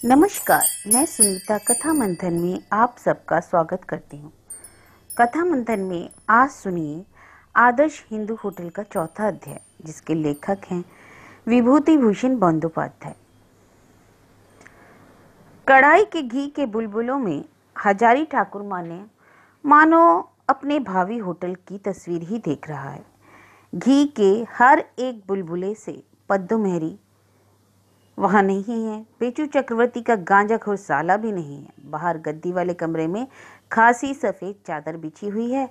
नमस्कार, मैं सुनीता कथा मंथन में आप सबका स्वागत करती हूँ। कथा मंथन में आज सुनिए आदर्श हिंदू होटल का चौथा अध्याय, जिसके लेखक हैं विभूति भूषण बंदोपाध्याय। कढ़ाई के घी के बुलबुलों में हजारी ठाकुर मानो अपने भावी होटल की तस्वीर ही देख रहा है। घी के हर एक बुलबुले से पद्दू मेहरी वहां नहीं है, पेचू चक्रवर्ती का गांजाखोर साला भी नहीं है। बाहर गद्दी वाले कमरे में खासी सफेद चादर बिछी हुई है।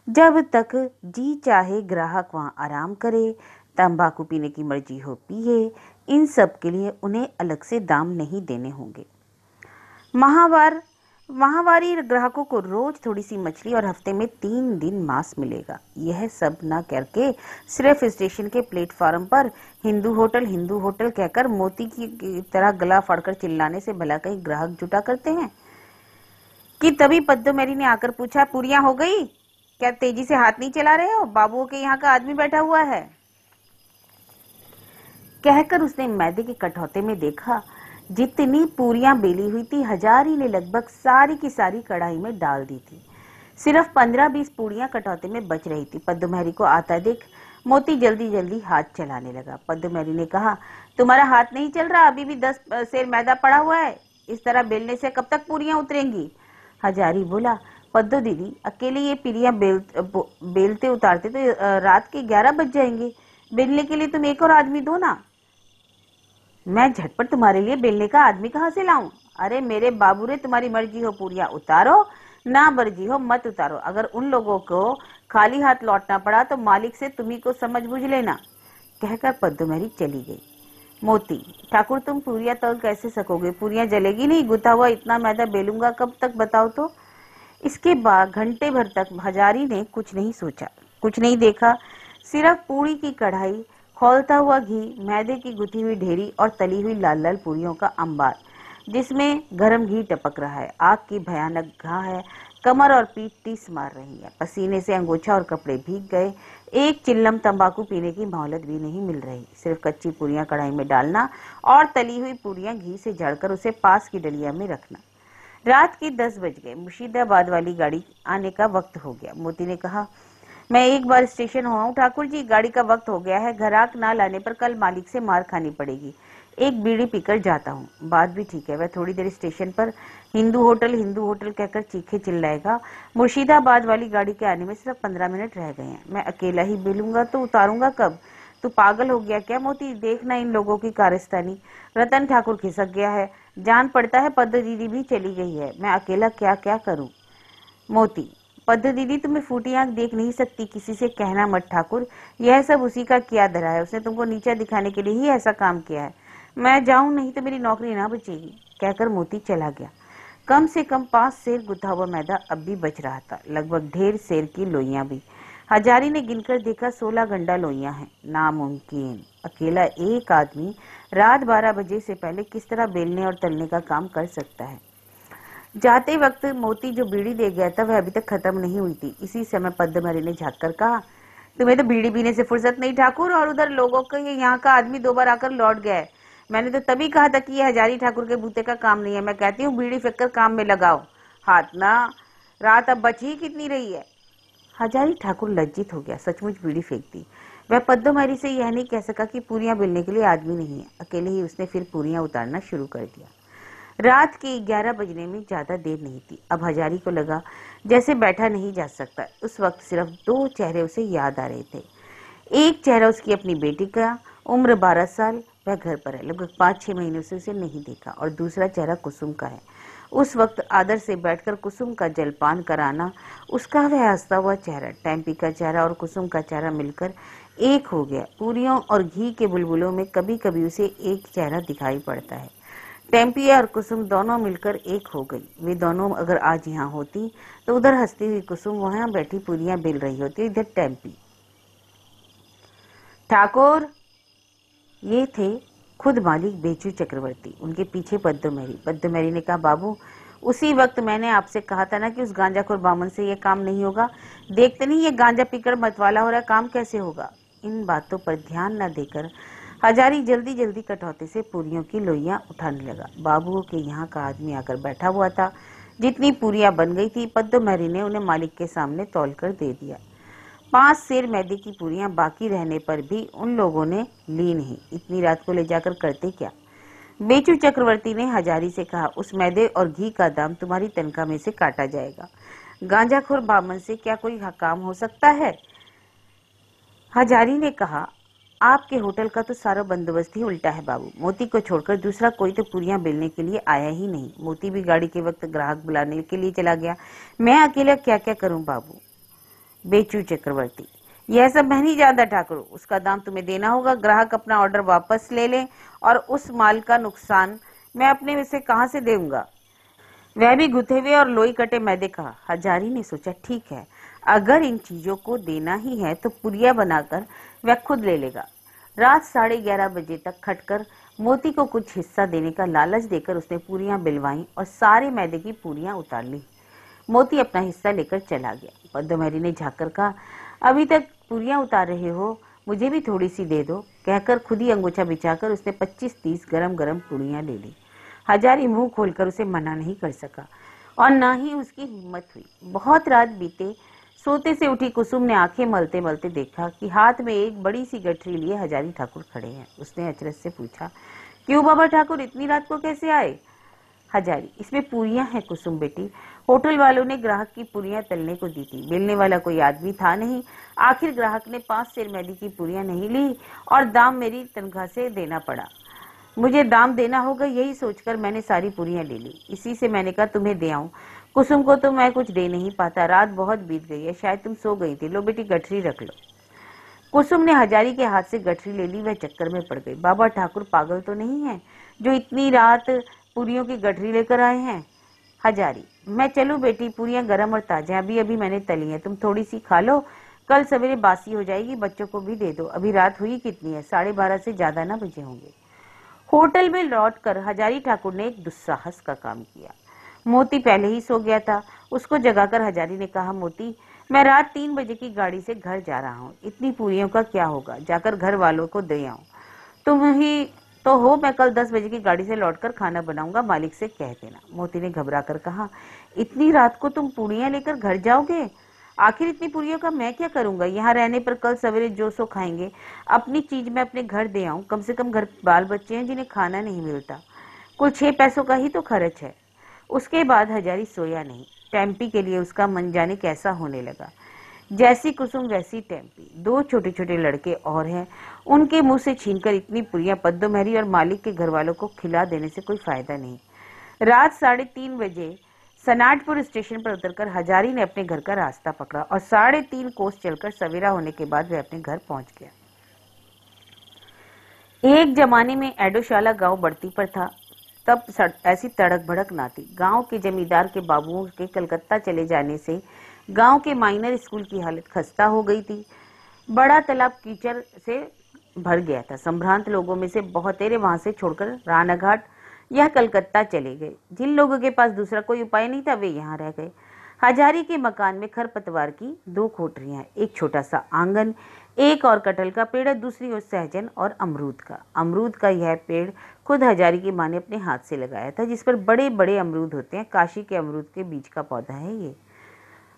जब तक जी चाहे ग्राहक वहां आराम करे, तंबाकू पीने की मर्जी हो पिए, इन सब के लिए उन्हें अलग से दाम नहीं देने होंगे। माहवारी ग्राहकों को रोज थोड़ी सी मछली और हफ्ते में 3 दिन मांस मिलेगा। यह सब न करके सिर्फ स्टेशन के प्लेटफार्म पर हिंदू होटल कहकर मोती की तरह गला फाड़कर चिल्लाने से भला कहीं ग्राहक जुटा करते हैं कि तभी पद्दू मेरी ने आकर पूछा, पूरियां हो गई क्या? तेजी से हाथ नहीं चला रहे हो? बाबुओं के यहाँ का आदमी बैठा हुआ है। कहकर उसने मैदे के कटौते में देखा। जितनी पूरियां बेली हुई थी, हजारी ने लगभग सारी की सारी कढ़ाई में डाल दी थी। सिर्फ 15-20 पूरियां कटौते में बच रही थी। पद्दू मेहरी को आता देख मोती जल्दी जल्दी हाथ चलाने लगा। पद्दू मेहरी ने कहा, तुम्हारा हाथ नहीं चल रहा? अभी भी 10 सेर मैदा पड़ा हुआ है। इस तरह बेलने से कब तक पूरियां उतरेंगी? हजारी बोला, पद्दू दीदी, अकेले ये पूरियां बेलते उतारते तो रात के 11 बज जाएंगे। बेलने के लिए तुम एक और आदमी दो ना। मैं झटपट तुम्हारे लिए बेलने का आदमी कहाँ से लाऊं? अरे मेरे बाबू रे, तुम्हारी मर्जी हो पूरियां उतारो, ना मर्जी हो मत उतारो। अगर उन लोगों को खाली हाथ लौटना पड़ा तो मालिक से तुम्ही को समझ बुझ लेना। कहकर पद्दू मेहरी चली गई। मोती, ठाकुर तुम पूरियां तल कैसे सकोगे? पूरियां जलेगी नहीं। गुथा हुआ इतना मैदा बेलूंगा कब तक, बताओ तो। इसके बाद घंटे भर तक हजारी ने कुछ नहीं सोचा, कुछ नहीं देखा। सिर्फ पूरी की कढ़ाई, खौलता हुआ घी, मैदे की गुथी हुई ढेरी और तली हुई लाल लाल पूरियों का अंबार, जिसमें गरम घी टपक रहा है। आग की भयानक घाव है। कमर और पीठ टीस मार रही है। पसीने से अंगोछा और कपड़े भीग गए। एक चिल्लम तंबाकू पीने की मोहलत भी नहीं मिल रही। सिर्फ कच्ची पूरियां कढ़ाई में डालना और तली हुई पूरियां घी से जड़कर उसे पास की डलिया में रखना। रात के 10 बज गए। मुर्शिदाबाद वाली गाड़ी आने का वक्त हो गया। मोती ने कहा, मैं एक बार स्टेशन हुआ हूँ ठाकुर जी, गाड़ी का वक्त हो गया है। घराक ना लाने पर कल मालिक से मार खानी पड़ेगी। एक बीड़ी पीकर जाता हूँ। बात भी ठीक है। वह थोड़ी देर स्टेशन पर हिंदू होटल कहकर चीखे चिल्लाएगा। मुर्शिदाबाद वाली गाड़ी के आने में सिर्फ 15 मिनट रह गए हैं। मैं अकेला ही बेलूंगा तो उतारूंगा कब? तू पागल हो गया क्या मोती? देखना इन लोगों की कारस्तानी। रतन ठाकुर खिसक गया है। जान पड़ता है पद्दू दीदी भी चली गई है। मैं अकेला क्या क्या करूं? मोती, पद्दू दीदी तुम्हें फूटी आंख देख नहीं सकती। किसी से कहना मत ठाकुर, यह सब उसी का किया धरा है। उसने तुमको नीचा दिखाने के लिए ही ऐसा काम किया है। मैं जाऊं नहीं तो मेरी नौकरी ना बचेगी। कहकर मोती चला गया। कम से कम 5 सेर गुथा हुआ मैदा अब भी बच रहा था, लगभग 1.5 सेर की लोइयां भी। हजारी ने गिनकर देखा, 16 गंडा लोइयां हैं। नामुमकिन। अकेला एक आदमी रात 12 बजे से पहले किस तरह बेलने और तलने का काम कर सकता है? जाते वक्त मोती जो बीड़ी दे गया था वह अभी तक खत्म नहीं हुई थी। इसी समय पद्दू मेहरी ने झाँक कर कहा, तुम्हें तो बीड़ी पीने से फुर्सत नहीं ठाकुर, और उधर लोगों के यहाँ का आदमी 2 बार आकर लौट गया है। मैंने तो तभी कहा था कि यह हजारी ठाकुर के बूते का काम नहीं है। मैं कहती हूँ बीड़ी फेंक कर काम में लगाओ हाथ ना। रात अब बच ही कितनी रही है? हजारी ठाकुर लज्जित हो गया। सचमुच बीड़ी फेंक दी। वह पद्दू मेहरी से यह नहीं कह सका कि पूरियां बेलने के लिए आदमी नहीं है। अकेले ही उसने फिर पूरियां उतारना शुरू कर दिया। रात के 11 बजने में ज्यादा देर नहीं थी। अब हजारी को लगा जैसे बैठा नहीं जा सकता। उस वक्त सिर्फ 2 चेहरे उसे याद आ रहे थे। एक चेहरा उसकी अपनी बेटी का, उम्र 12 साल, वह घर पर है, लगभग 5-6 महीनों से उसे नहीं देखा। और दूसरा चेहरा कुसुम का है। उस वक्त आदर से बैठकर कुसुम का जलपान कराना उसका वह हंसता हुआ चेहरा। टैम्पी का चेहरा और कुसुम का चेहरा मिलकर एक हो गया। पूरियों और घी के बुलबुलों में कभी कभी उसे एक चेहरा दिखाई पड़ता है। टेम्पी और कुसुम दोनों मिलकर एक हो गई। वे दोनों अगर आज यहाँ होती तो उधर हंसती हुई कुसुम वहां बैठी पूरियां बेल रही होती, इधर टेम्पी। ठाकुर, ये थे खुद मालिक बेचू चक्रवर्ती। उनके पीछे पद्दू मेहरी। पद्दू मेहरी ने कहा, बाबू, उसी वक्त मैंने आपसे कहा था ना कि उस गांजाखोर बामन से ये काम नहीं होगा। देखते नहीं ये गांजा पीकर मतवाला हो रहा है, काम कैसे होगा? इन बातों पर ध्यान न देकर हजारी जल्दी जल्दी कटौते से पूरियों की लोइयां उठाने लगा। बाबू के यहाँ का आदमी आकर बैठा हुआ था। जितनी पूरियां बन गई थी, पद्दोमहरी ने उन्हें मालिक के सामने तौल कर दे दिया। 5 सेर मैदे की पूरियां बाकी रहने पर भी उन लोगों ने ली नहीं। इतनी रात को ले जाकर करते क्या? बेचू चक्रवर्ती ने हजारी से कहा, उस मैदे और घी का दाम तुम्हारी तनख्वाह में से काटा जाएगा। गांजाखोर बामन से क्या कोई काम हो सकता है? हजारी ने कहा, आपके होटल का तो सारा बंदोबस्त ही उल्टा है बाबू। मोती को छोड़कर दूसरा कोई तो पूरियां बेलने के लिए आया ही नहीं। मोती भी गाड़ी के वक्त ग्राहक बुलाने के लिए चला गया। मैं अकेला क्या क्या करूं बाबू? बेचू चक्रवर्ती, यह सब मैं नहीं जानता ठाकुर। उसका दाम तुम्हें देना होगा। ग्राहक अपना ऑर्डर वापस ले ले और उस माल का नुकसान मैं अपने में से कहां से दूंगा? वह भी गुथे हुए और लोई कटे मैदे का। हजारी ने सोचा, ठीक है, अगर इन चीजों को देना ही है तो पुरिया बनाकर वह खुद ले लेगा। रात 11:30 बजे तक खटकर मोती को कुछ हिस्सा देने का लालच देकर उसने पूरियां बिलवाई और सारे मैदे की पूरियां उतार ली। मोती अपना हिस्सा लेकर चला गया। पद्दोमहरी ने झाँककर कहा, अभी तक पूरियां उतार रहे हो, मुझे भी थोड़ी सी दे दो। कहकर खुद ही अंगूछा बिछाकर उसने 25-30 गरम गरम पूरियां ले ली। हजारी मुंह खोलकर उसे मना नहीं कर सका और ना ही उसकी हिम्मत हुई। बहुत रात बीते। सोते से उठी कुसुम ने आंखें मलते मलते देखा कि हाथ में एक बड़ी सी गठरी लिए हजारी ठाकुर खड़े हैं। उसने अचरज से पूछा, क्यों बाबा ठाकुर, इतनी रात को कैसे आए? हजारी, इसमें पूरियां हैं कुसुम बेटी। होटल वालों ने ग्राहक की पूरियां तलने को दी थी। बेलने वाला कोई आदमी था नहीं। आखिर ग्राहक ने 5 सेर मैदे की पूरियां नहीं ली और दाम मेरी तनख्वाह से देना पड़ा। मुझे दाम देना होगा, यही सोचकर मैंने सारी पूरियां ले ली। इसी से मैंने कहा तुम्हें दे आऊं। कुसुम को तो मैं कुछ दे नहीं पाता। रात बहुत बीत गई है, शायद तुम सो गई थी। लो बेटी, गठरी रख लो। कुसुम ने हजारी के हाथ से गठरी ले ली। वह चक्कर में पड़ गई। बाबा ठाकुर पागल तो नहीं है जो इतनी रात पूरियों की गठरी लेकर आए हैं? हजारी, मैं चलूं बेटी? पूरियां गर्म और ताजा, अभी अभी मैंने तली हैं। तुम थोड़ी सी खा लो, कल सवेरे बासी हो जाएगी। बच्चों को भी दे दो। अभी रात हुई कितनी है? 12:30 से ज्यादा ना बजे होंगे। होटल में लौटकर हजारी ठाकुर ने एक दुस्साहस का काम किया। मोती पहले ही सो गया था। उसको जगाकर हजारी ने कहा, मोती, मैं रात 3 बजे की गाड़ी से घर जा रहा हूँ। इतनी पूरियों का क्या होगा? जाकर घर वालों को दे आऊं। तुम ही तो हो, मैं कल 10 बजे की गाड़ी से लौटकर खाना बनाऊंगा, मालिक से कह देना। मोती ने घबरा कर कहा, इतनी रात को तुम पूरियां लेकर घर जाओगे? आखिर इतनी पूरियों का मैं क्या करूंगा? यहाँ रहने पर कल सवेरे जो सो खाएंगे। अपनी चीज मैं अपने घर दे आऊं। कम से कम घर बाल बच्चे हैं जिन्हें खाना नहीं मिलता। कुल 6 पैसों का ही तो खर्च है। उसके बाद हजारी सोया नहीं। टेम्पी के लिए उसका मन जाने कैसा होने लगा। जैसी कुसुम वैसी टेम्पी। 2 छोटे छोटे लड़के और हैं। उनके मुंह से छीनकर इतनी पूरियां पद्दोमहरी और मालिक के घर वालों को खिला देने से कोई फायदा नहीं। रात 3:30 बजे सनाटपुर स्टेशन पर उतरकर हजारी ने अपने घर का रास्ता पकड़ा और 3.5 कोस चलकर सवेरा होने के बाद वह अपने घर पहुंच गया। एक जमाने में एडोशाला गांव बढ़ती पर था। तब ऐसी तड़क भड़क ना थी। गांव के जमींदार के बाबुओं के कलकत्ता चले जाने से गांव के माइनर स्कूल की हालत खस्ता हो गई थी। बड़ा तालाब कीचड़ से भर गया था। संभ्रांत लोगों में से बहुतेरे वहां से छोड़कर रानाघाट या कलकत्ता चले गए। जिन लोगों के पास दूसरा कोई उपाय नहीं था, वे यहाँ रह गए। हजारी के मकान में खरपतवार की 2 कोठरियां, एक छोटा सा आंगन, एक और कटहल का पेड़, दूसरी ओर सहजन और अमरूद का। अमरूद का यह पेड़ खुद हजारी की माँ ने अपने हाथ से लगाया था, जिस पर बड़े बड़े अमरूद होते हैं। काशी के अमरूद के बीज का पौधा है ये।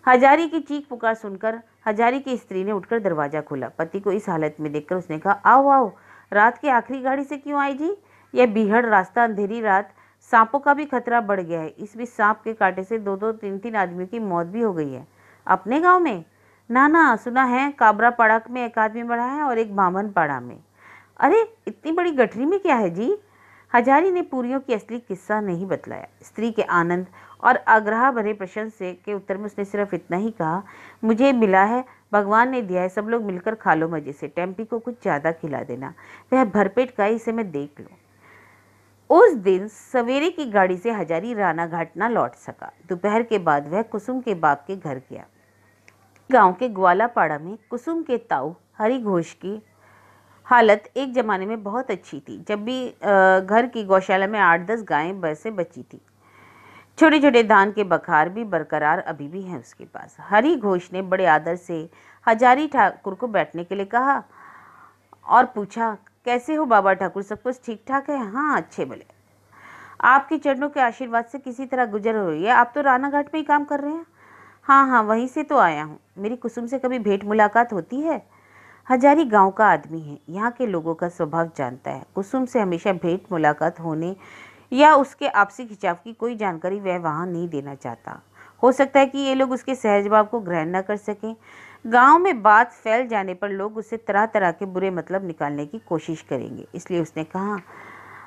हजारी की चीख पुकार सुनकर हजारी की स्त्री ने उठकर दरवाजा खोला। पति को इस हालत में देखकर उसने कहा, आओ आओ, रात की आखिरी गाड़ी से क्यों आई जी? यह बीहड़ रास्ता, अंधेरी रात, सांपों का भी खतरा बढ़ गया है। इस बीच सांप के कांटे से 2-2, 3-3 आदमियों की मौत भी हो गई है। अपने गांव में? ना ना, सुना है काबरा पाड़ा में एक आदमी मरा है और एक बामन पाड़ा में। अरे, इतनी बड़ी गठरी में क्या है जी? हजारी ने पूरियों की असली किस्सा नहीं बतलाया। स्त्री के आनंद और आग्रह भरे प्रश्न से के उत्तर में उसने सिर्फ इतना ही कहा, मुझे मिला है, भगवान ने दिया है, सब लोग मिलकर खा लो मजे से। टेम्पी को कुछ ज्यादा खिला देना, वह भरपेट खाए, इसे मैं देख लूं। उस दिन सवेरे की गाड़ी से हजारी रानाघाट ना लौट सका। दोपहर के बाद वह कुसुम के बाप के घर गया। गांव के ग्वालापाड़ा में कुसुम के ताऊ हरि घोष की हालत एक जमाने में बहुत अच्छी थी, जब भी घर की गौशाला में 8-10 गायें भैंसें बची थी। छोटे छोटे धान के बखार भी बरकरार अभी भी हैं उसके पास। हरि घोष ने बड़े आदर से हजारी ठाकुर को बैठने के लिए कहा और पूछा, कैसे हो बाबा ठाकुर, सब कुछ ठीक ठाक है? हाँ अच्छे भले। आपके चरणों के आशीर्वाद से किसी तरह गुजर हो रही है। आप तो राना घाट में ही काम कर रहे हैं? हाँ हाँ, वहीं से तो आया हूँ। मेरी कुसुम से कभी भेंट मुलाकात होती है? हजारी गांव का आदमी है, यहाँ के लोगों का स्वभाव जानता है। कुसुम से हमेशा भेंट मुलाकात होने या उसके आपसी खिंचाव की कोई जानकारी वह वहाँ नहीं देना चाहता। हो सकता है कि ये लोग उसके सहज भाव को ग्रहण न कर सकें। गांव में बात फैल जाने पर लोग उससे तरह तरह के बुरे मतलब निकालने की कोशिश करेंगे। इसलिए उसने कहा,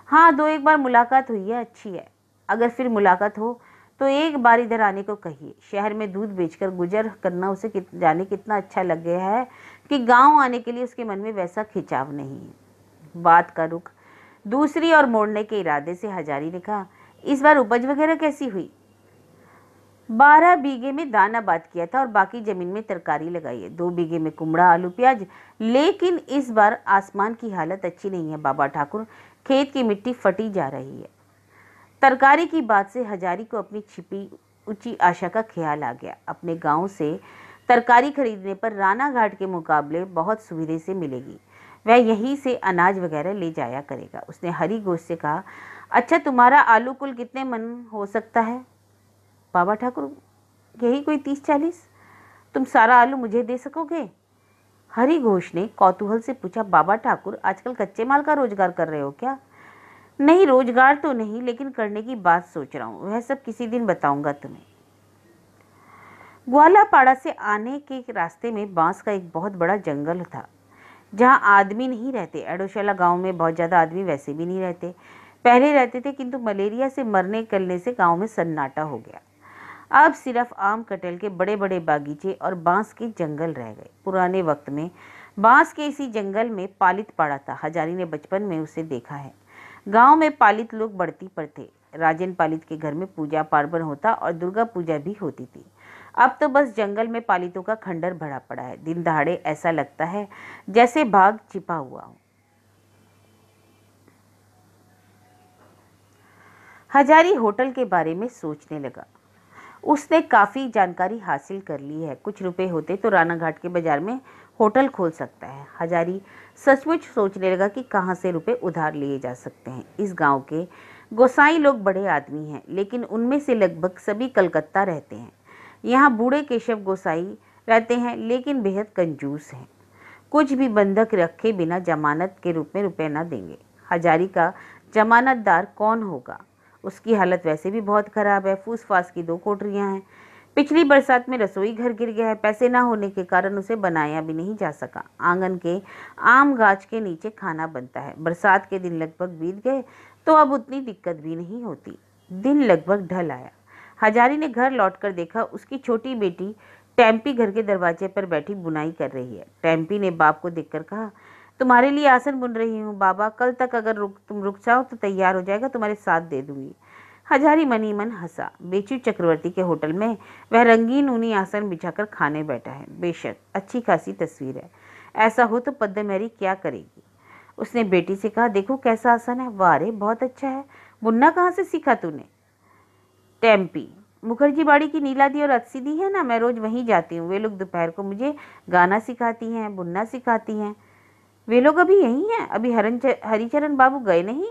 हाँ 2-1 बार मुलाकात हुई है, अच्छी है। अगर फिर मुलाकात हो तो एक बार इधर आने को कहिए। शहर में दूध बेचकर गुजर करना उसे जाने कितना अच्छा लग गया है कि गांव आने के लिए उसके मन में वैसा खिंचाव नहीं है। बात का रुख दूसरी और मोड़ने के इरादे से हजारी ने कहा, इस बार उपज वगैरह कैसी हुई? 12 बीघे में दाना बात किया था और बाकी जमीन में तरकारी लगाई है। 2 बीघे में कुमड़ा, आलू, प्याज। लेकिन इस बार आसमान की हालत अच्छी नहीं है बाबा ठाकुर, खेत की मिट्टी फटी जा रही है। तरकारी की बात से हजारी को अपनी छिपी ऊंची आशा का ख्याल आ गया। अपने गांव से तरकारी खरीदने पर राना घाट के मुकाबले बहुत सुविधे से मिलेगी। वह यहीं से अनाज वगैरह ले जाया करेगा। उसने हरी गोश्त से कहा, अच्छा तुम्हारा आलू कुल कितने मन हो सकता है? बाबा ठाकुर, यही कोई 30-40। तुम सारा आलू मुझे दे सकोगे? हरी घोष ने कौतूहल से पूछा, बाबा ठाकुर आजकल कच्चे माल का रोजगार कर रहे हो क्या? नहीं, रोजगार तो नहीं, लेकिन करने की बात सोच रहा हूँ। वह सब किसी दिन बताऊंगा तुम्हें। ग्वालापाड़ा से आने के रास्ते में बांस का एक बहुत बड़ा जंगल था जहाँ आदमी नहीं रहते। एडोशाला गांव में बहुत ज़्यादा आदमी वैसे भी नहीं रहते। पहले रहते थे, किंतु मलेरिया से मरने कलने से गांव में सन्नाटा हो गया। अब सिर्फ आम कटहल के बड़े बड़े बागीचे और बांस के जंगल रह गए। पुराने वक्त में बांस के इसी जंगल में पालित पाड़ा था। हजारी ने बचपन में उसे देखा है। गांव में पालित लोग बढ़ती पर थे। राजन पालित के घर में पूजा पार्वण होता और दुर्गा पूजा भी होती थी। अब तो बस जंगल में पालितों का खंडर भरा पड़ा है। दिन दहाड़े ऐसा लगता है जैसे बाघ छिपा हुआ हो। हजारी होटल के बारे में सोचने लगा। उसने काफ़ी जानकारी हासिल कर ली है। कुछ रुपए होते तो राना घाट के बाजार में होटल खोल सकता है। हजारी सचमुच सोचने लगा कि कहाँ से रुपए उधार लिए जा सकते हैं। इस गांव के गोसाई लोग बड़े आदमी हैं, लेकिन उनमें से लगभग सभी कलकत्ता रहते हैं। यहाँ बूढ़े केशव गोसाई रहते हैं, लेकिन बेहद कंजूस हैं। कुछ भी बंधक रखे बिना जमानत के रूप में रुपए न देंगे। हजारी का जमानतदार कौन होगा? उसकी हालत वैसे भी बहुत खराब है। फूस फास की 2 कोठरियां हैं। पिछली बरसात में रसोई घर गिर गया है। पैसे ना होने के कारण उसे बनाया भी नहीं जा सका। आंगन के आम गाछ के नीचे खाना बनता है। बरसात के दिन लगभग बीत गए तो अब उतनी दिक्कत भी नहीं होती। दिन लगभग ढल आया। हजारी ने घर लौटकर देखा, उसकी छोटी बेटी टैम्पी घर के दरवाजे पर बैठी बुनाई कर रही है। टैम्पी ने बाप को देखकर कहा, तुम्हारे लिए आसन बुन रही हूँ बाबा, कल तक अगर तुम रुक जाओ तो तैयार हो जाएगा, तुम्हारे साथ दे दूंगी। हजारी मनी मन हंसा। बेचू चक्रवर्ती के होटल में वह रंगीन ऊनी आसन बिछाकर खाने बैठा है। बेशक अच्छी खासी तस्वीर है। ऐसा हो तो पद्ममेरी क्या करेगी? उसने बेटी से कहा, देखो कैसा आसन है। वाह रे, बहुत अच्छा है। बुनना कहाँ से सीखा तूने? टेम्पी, मुखर्जी बाड़ी की नीला दी और अत्सी दी है ना, मैं रोज वहीं जाती हूँ। वे लोग दोपहर को मुझे गाना सिखाती हैं, बुनना सिखाती हैं। वे लोग अभी यहीं हैं? अभी हरिचरण बाबू गए नहीं?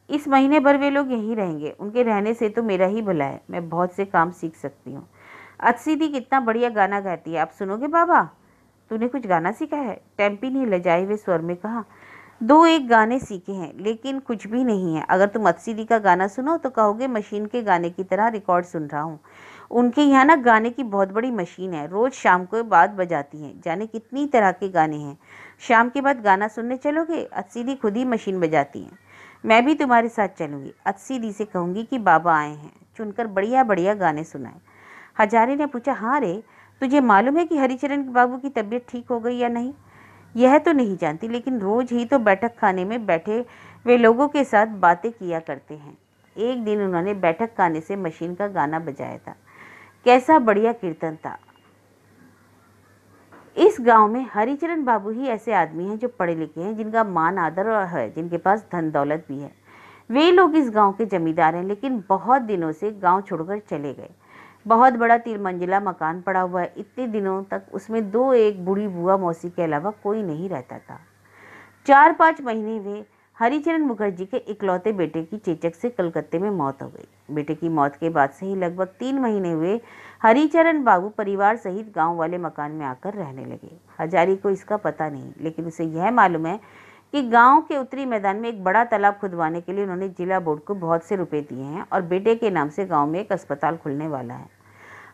इस महीने भर वे लोग यहीं रहेंगे। उनके रहने से तो मेरा ही भला है। मैं बहुत से काम सीख सकती हूँ। अत्सी दी कितना बढ़िया गाना गाती है, आप सुनोगे बाबा? तूने कुछ गाना सीखा है? टेम्पी ने लजाए हुए स्वर में कहा, 2-1 गाने सीखे हैं, लेकिन कुछ भी नहीं है। अगर तुम अत्सी दी का गाना सुनो तो कहोगे मशीन के गाने की तरह रिकॉर्ड सुन रहा हूँ। उनके यहाँ ना गाने की बहुत बड़ी मशीन है। रोज शाम को बाद बजाती हैं। जाने कितनी तरह के गाने हैं। शाम के बाद गाना सुनने चलोगे? अत्सी दी खुद ही मशीन बजाती हैं। मैं भी तुम्हारे साथ चलूंगी। अत्सी दी से कहूंगी कि बाबा आए हैं, चुनकर बढ़िया बढ़िया गाने सुनाए। हजारी ने पूछा, हाँ रे, तुझे मालूम है कि हरिचरण बाबू की तबीयत ठीक हो गई या नहीं? यह तो नहीं जानती, लेकिन रोज ही तो बैठक खाने में बैठे वे लोगों के साथ बातें किया करते हैं। एक दिन उन्होंने बैठक खाने से मशीन का गाना बजाया था। कैसा बढ़िया कीर्तन था। इस गांव में हरिचरण बाबू ही ऐसे आदमी हैं जो पढ़े लिखे हैं, जिनका मान आदर है, जिनके पास धन दौलत भी है। वे लोग इस गांव के जमींदार हैं, लेकिन बहुत दिनों से गांव छोड़कर चले गए। बहुत बड़ा 3 मंजिला मकान पड़ा हुआ है। इतने दिनों तक उसमें 2-1 बूढ़ी बुआ मौसी के अलावा कोई नहीं रहता था। 4-5 महीने वे हरिचरण मुखर्जी के इकलौते बेटे की चेचक से कलकत्ते में मौत हो गई। बेटे की मौत के बाद से ही लगभग 3 महीने हुए हरिचरण बाबू परिवार सहित गांव वाले मकान में आकर रहने लगे। हजारी को इसका पता नहीं, लेकिन उसे यह मालूम है कि गांव के उत्तरी मैदान में एक बड़ा तालाब खुदवाने के लिए उन्होंने जिला बोर्ड को बहुत से रुपए दिए हैं और बेटे के नाम से गांव में एक अस्पताल खुलने वाला है।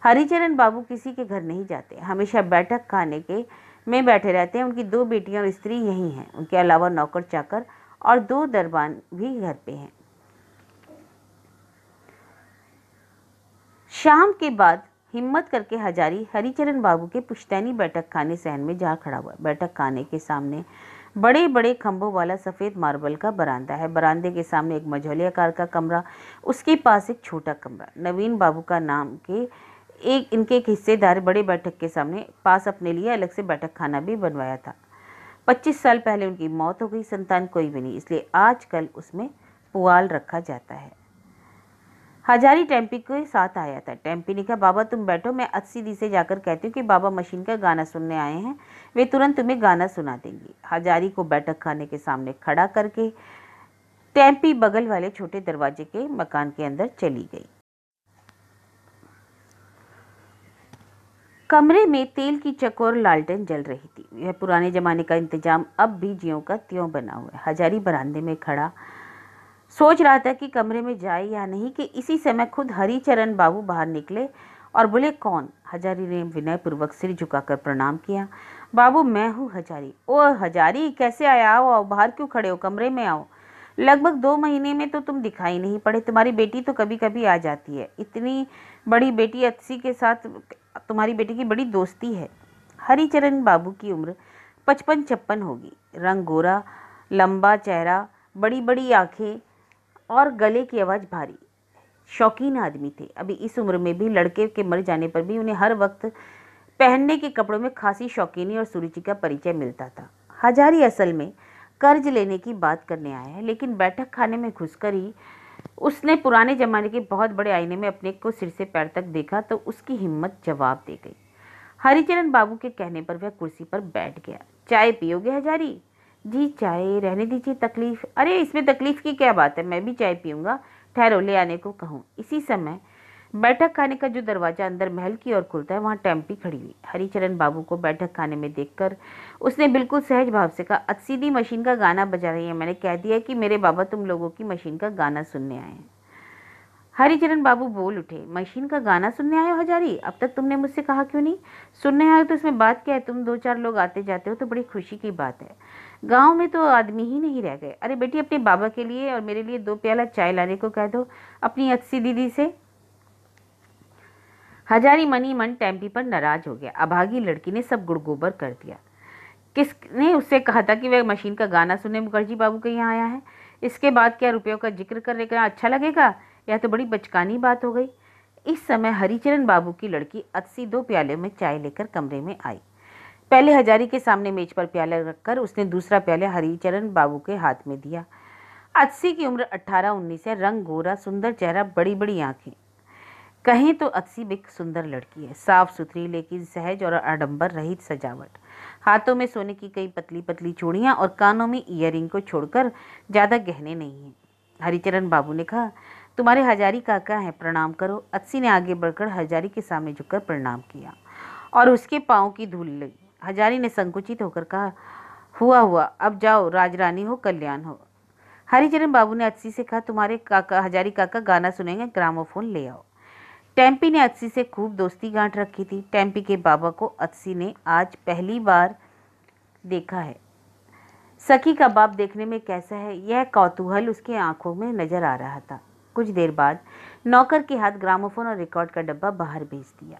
हरिचरण बाबू किसी के घर नहीं जाते, हमेशा बैठक खाने के में बैठे रहते हैं। उनकी 2 बेटियां और स्त्री यही हैं। उनके अलावा नौकर चाकर और 2 दरबान भी घर पे हैं। शाम के बाद हिम्मत करके हजारी हरिचरण बाबू के पुश्तैनी बैठक खाने सहन में जा खड़ा हुआ। बैठक खाने के सामने बड़े बड़े खंभों वाला सफेद मार्बल का बरामदा है। बरामदे के सामने एक मझौले आकार का कमरा, उसके पास एक छोटा कमरा। नवीन बाबू का नाम के इनके एक हिस्सेदार बड़े बैठक के सामने पास अपने लिए अलग से बैठक खाना भी बनवाया था। 25 साल पहले उनकी मौत हो गई, संतान कोई भी नहीं, इसलिए आजकल उसमें पुआल रखा जाता है। हजारी टेम्पी के साथ आया था। टेम्पी ने कहा, बाबा तुम बैठो, मैं 80 दी से जाकर कहती हूँ कि बाबा मशीन का गाना सुनने आए हैं, वे तुरंत तुम्हें गाना सुना देंगी। हजारी को बैठक खाने के सामने खड़ा करके टेम्पी बगल वाले छोटे दरवाजे के मकान के अंदर चली गई। कमरे में तेल की चकोर लालटेन जल रही थी। यह पुराने जमाने का इंतजाम अब भी ज्यों का त्यों बना हुआ है। हजारी बरामदे में खड़ा सोच रहा था कि कमरे में जाए या नहीं कि इसी समय खुद हरिचरण बाबू बाहर निकले और बोले, कौन? हजारी ने विनय पूर्वक सिर झुकाकर प्रणाम किया। बाबू मैं हूँ हजारी। ओ हजारी, कैसे आया? आओ, बाहर क्यों खड़े हो, कमरे में आओ। लगभग 2 महीने में तो तुम दिखाई नहीं पड़े। तुम्हारी बेटी तो कभी कभी आ जाती है। इतनी बड़ी बेटी 80 के साथ तुम्हारी बेटी की बड़ी दोस्ती है। हरिचरण बाबू की उम्र 55-56 होगी। रंग गोरा, लंबा चेहरा, बड़ी बड़ी आंखें और गले की आवाज़ भारी। शौकीन आदमी थे। अभी इस उम्र में भी लड़के के मर जाने पर भी उन्हें हर वक्त पहनने के कपड़ों में खासी शौकीनी और सुरुचि का परिचय मिलता था। हजारी असल में कर्ज लेने की बात करने आया है, लेकिन बैठक खाने में घुसकर ही उसने पुराने जमाने के बहुत बड़े आईने में अपने को सिर से पैर तक देखा तो उसकी हिम्मत जवाब दे गई। हरिचरण बाबू के कहने पर वह कुर्सी पर बैठ गया। चाय पियोगे हजारी? जी चाय, रहने दीजिए तकलीफ। अरे इसमें तकलीफ की क्या बात है, मैं भी चाय पीऊंगा, ठहरो ले आने को कहूँ। इसी समय बैठक खाने का जो दरवाजा अंदर महल की ओर खुलता है, वहाँ टेम्पी खड़ी हुई। हरिचरण बाबू को बैठक खाने में देखकर उसने बिल्कुल सहज भाव से कहा, 80 दी मशीन का गाना बजा रही है, मैंने कह दिया कि मेरे बाबा तुम लोगों की मशीन का गाना सुनने आए हैं। हरिचरण बाबू बोल उठे, मशीन का गाना सुनने आए हो हजारी? अब तक तुमने मुझसे कहा क्यों नहीं? सुनने आए तो इसमें बात क्या है? तुम 2-4 लोग आते जाते हो तो बड़ी खुशी की बात है। गांव में तो आदमी ही नहीं रह गए। अरे बेटी, अपने बाबा के लिए और मेरे लिए 2 प्याला चाय लाने को कह दो अपनी 80 दीदी से। हजारी मनी मन टेम्पी पर नाराज हो गया। अभागी लड़की ने सब गुड़गोबर कर दिया। किसने उससे कहा था कि वह मशीन का गाना सुनने मुखर्जी बाबू के यहाँ आया है? इसके बाद क्या रुपयों का जिक्र करने का अच्छा लगेगा? यह तो बड़ी बचकानी बात हो गई। इस समय हरिचरण बाबू की लड़की 80 2 प्याले में चाय लेकर कमरे में आई। पहले हजारी के सामने मेज पर प्याला रखकर उसने दूसरा प्याला हरिचरण बाबू के हाथ में दिया। 80 की उम्र 18-19 है, रंग गोरा, सुंदर चेहरा, बड़ी बड़ी आंखें। कहें तो 80 भी सुंदर लड़की है, साफ सुथरी लेकिन सहज और आडंबर रहित सजावट। हाथों में सोने की कई पतली पतली चूड़ियां और कानों में ईयरिंग को छोड़कर ज्यादा गहने नहीं हैं। हरिचरण बाबू ने कहा, तुम्हारे हजारी काका हैं, प्रणाम करो। 80 ने आगे बढ़कर हजारी के सामने झुककर प्रणाम किया और उसके पाँव की धूल लगी। हजारी ने संकुचित होकर कहा, हुआ हुआ, अब जाओ, राजरानी हो कल्याण हो। हरिचरण बाबू ने 80 से कहा, तुम्हारे काका हजारी काका गाना सुनेंगे, ग्रामोफोन ले आओ। टेम्पी ने 80 से खूब दोस्ती गांठ रखी थी। टेम्पी के बाबा को 80 ने आज पहली बार देखा है। सखी का बाप देखने में कैसा है, यह कौतूहल उसके आंखों में नजर आ रहा था। कुछ देर बाद नौकर के हाथ ग्रामोफोन और रिकॉर्ड का डब्बा बाहर भेज दिया।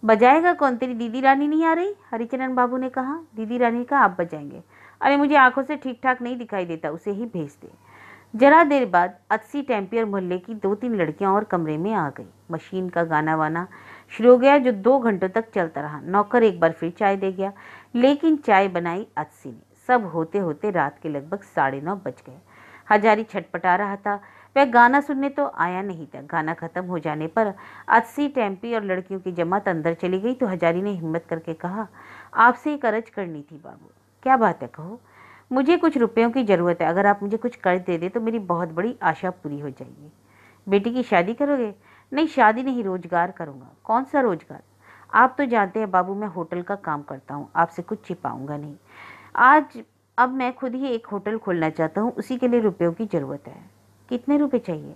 बजाएगा कौन? तेरी दीदी रानी नहीं आ रही? हरिचरण बाबू ने कहा। दीदी रानी का आप बजाएंगे? अरे मुझे आंखों से ठीक ठाक नहीं दिखाई देता, उसे ही भेज दे। जरा देर बाद 80 टेम्पी और मोहल्ले की 2-3 लड़कियां और कमरे में आ गई। मशीन का गाना वाना शुरू हो गया जो 2 घंटों तक चलता रहा। नौकर एक बार फिर चाय दे गया, लेकिन चाय बनाई 80 ने। सब होते होते रात के लगभग 9:30 बज गए। हजारी छटपटा रहा था, वह गाना सुनने तो आया नहीं था। गाना खत्म हो जाने पर 80 टेम्पी और लड़कियों की जमात अंदर चली गई तो हजारी ने हिम्मत करके कहा, आपसे एक अर्ज करनी थी बाबू। क्या बात है, कहो। मुझे कुछ रुपयों की ज़रूरत है, अगर आप मुझे कुछ कर्ज दे दें तो मेरी बहुत बड़ी आशा पूरी हो जाएगी। बेटी की शादी करोगे? नहीं, शादी नहीं, रोजगार करूँगा। कौन सा रोजगार? आप तो जानते हैं बाबू, मैं होटल का काम करता हूँ, आपसे कुछ छिपाऊंगा नहीं। आज अब मैं खुद ही एक होटल खोलना चाहता हूँ, उसी के लिए रुपयों की ज़रूरत है। कितने रुपए चाहिए?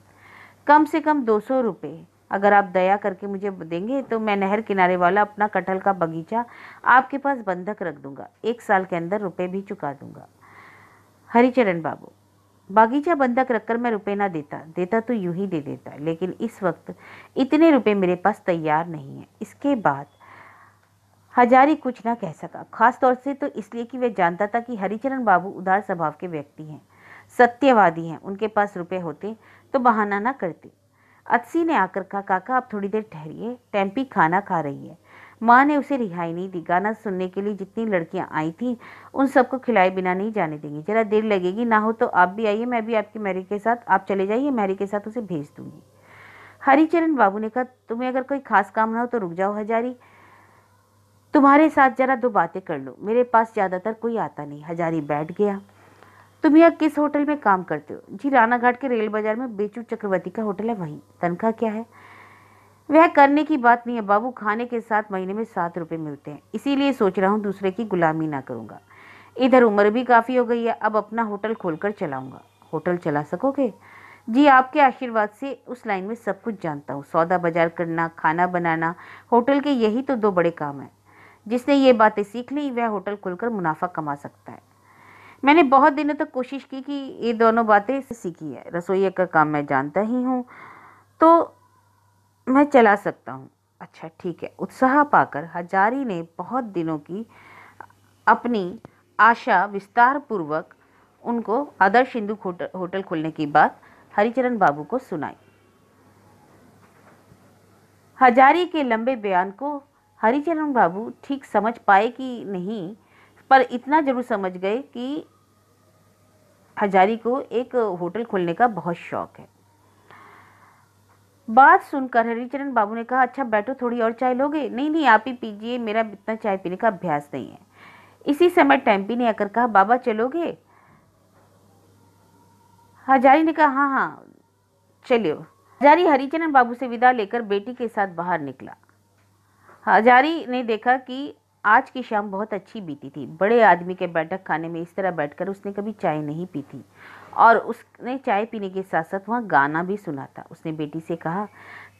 कम से कम 200 रुपये। अगर आप दया करके मुझे देंगे तो मैं नहर किनारे वाला अपना कटहल का बगीचा आपके पास बंधक रख दूंगा, 1 साल के अंदर रुपए भी चुका दूंगा। हरिचरण बाबू, बागीचा बंधक रखकर मैं रुपए ना देता, देता तो यूं ही दे देता, लेकिन इस वक्त इतने रुपए मेरे पास तैयार नहीं है। इसके बाद हजारी कुछ ना कह सका, खास तौर से तो इसलिए कि वह जानता था कि हरिचरण बाबू उदार स्वभाव के व्यक्ति हैं, सत्यवादी हैं। उनके पास रुपए होते तो बहाना ना करते। अत्सी ने आकर कहा, काका आप थोड़ी देर ठहरिए, टेम्पी खाना खा रही है। माँ ने उसे रिहाई नहीं दी। गाना सुनने के लिए जितनी लड़कियां आई थीं उन सबको खिलाए बिना नहीं जाने देंगी। जरा देर लगेगी, ना हो तो आप भी आइए, मैं भी आपकी मैरी के साथ, आप चले जाइए, मैरी के साथ उसे भेज दूंगी। हरिचरण बाबू ने कहा, तुम्हें अगर कोई खास काम ना हो तो रुक जाओ हजारी, तुम्हारे साथ जरा 2 बातें कर लो, मेरे पास ज्यादातर कोई आता नहीं। हजारी बैठ गया। तुम यह किस होटल में काम करते हो? जी, राना घाट के रेल बाजार में बेचू चक्रवर्ती का होटल है, वहीं। तनख्वाह क्या है? वह करने की बात नहीं है बाबू, खाने के साथ महीने में 7 रुपए मिलते हैं, इसीलिए सोच रहा हूँ दूसरे की गुलामी ना करूंगा। इधर उम्र भी काफी हो गई है, अब अपना होटल खोलकर चलाऊंगा। होटल चला सकोगे? जी, आपके आशीर्वाद से उस लाइन में सब कुछ जानता हूँ, सौदा बाजार करना, खाना बनाना, होटल के यही तो 2 बड़े काम हैं। जिसने ये बातें सीख ली वह होटल खोलकर मुनाफा कमा सकता है। मैंने बहुत दिनों तक कोशिश की कि ये दोनों बातें सीखी है। रसोई का काम मैं जानता ही हूँ, तो मैं चला सकता हूँ। अच्छा ठीक है। उत्साह पाकर हजारी ने बहुत दिनों की अपनी आशा विस्तार पूर्वक उनको आदर्श हिंदू होटल खोलने की बात हरिचरण बाबू को सुनाई। हजारी के लंबे बयान को हरिचरण बाबू ठीक समझ पाए कि नहीं, पर इतना जरूर समझ गए कि हजारी को एक होटल खोलने का बहुत शौक है। बात सुनकर हरिचरण बाबू ने कहा, अच्छा बैठो, थोड़ी और चाय लोगे? नहीं नहीं, आप ही पीजिए, मेरा इतना चाय पीने का अभ्यास नहीं है। इसी समय टेम्पी ने आकर कहा, बाबा चलोगे? हजारी ने कहा, हाँ हाँ चलियो। हजारी हरिचरण बाबू से विदा लेकर बेटी के साथ बाहर निकला। हजारी ने देखा कि आज की शाम बहुत अच्छी बीती थी। बड़े आदमी के बैठक खाने में इस तरह बैठकर उसने कभी चाय नहीं पी थी, और उसने चाय पीने के साथ साथ वहाँ गाना भी सुना था। उसने बेटी से कहा,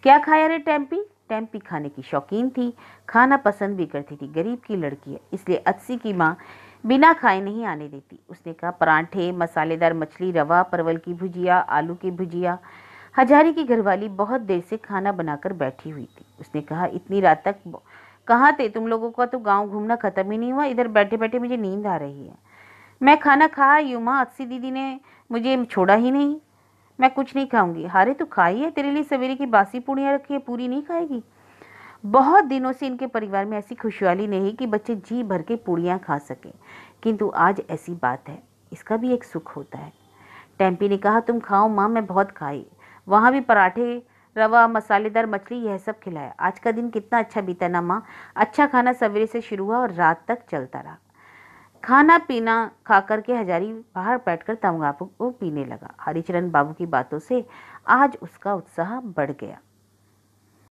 क्या खाया रे टेम्पी? टेम्पी खाने की शौकीन थी, खाना पसंद भी करती थी। गरीब की लड़की है, इसलिए अत्सी की माँ बिना खाए नहीं आने देती। उसने कहा, परांठे, मसालेदार मछली, रवा, परवल की भुजिया, आलू की भुजिया। हजारी की घरवाली बहुत देर से खाना बनाकर बैठी हुई थी। उसने कहा, इतनी रात तक कहाँ थे तुम लोगों का? तो गांव घूमना खत्म ही नहीं हुआ, इधर बैठे बैठे मुझे नींद आ रही है। मैं खाना खा यूं माँ, अक्सी दीदी ने मुझे छोड़ा ही नहीं। मैं कुछ नहीं खाऊंगी। हारे तो खाई है, तेरे लिए सवेरे की बासी पूड़ियाँ रखी है, पूरी नहीं खाएगी? बहुत दिनों से इनके परिवार में ऐसी खुशहाली नहीं कि बच्चे जी भर के पूड़ियाँ खा सके, किंतु आज ऐसी बात है, इसका भी एक सुख होता है। टेम्पी ने कहा, तुम खाओ माँ, मैं बहुत खाई, वहाँ भी पराठे, रवा, मसालेदार मछली, यह सब खिलाया। आज का दिन कितना अच्छा बीता ना माँ। अच्छा खाना सवेरे से शुरू हुआ और रात तक चलता रहा। खाना पीना खा करके हजारी बाहर बैठकर तंबाकू पीने लगा। हरिचरण बाबू की बातों से आज उसका उत्साह बढ़ गया।